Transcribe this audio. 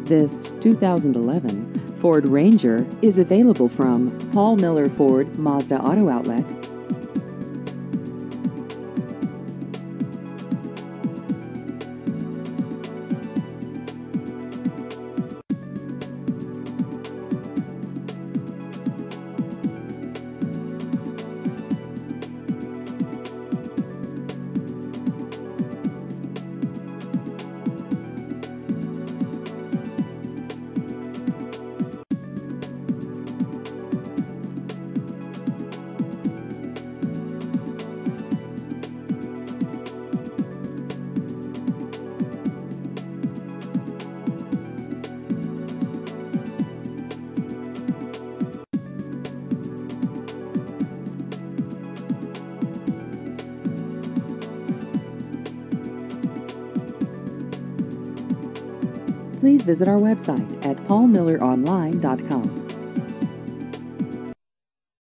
This 2011 Ford Ranger is available from Paul Miller Ford Mazda Auto Outlet. Please visit our website at paulmilleronline.com.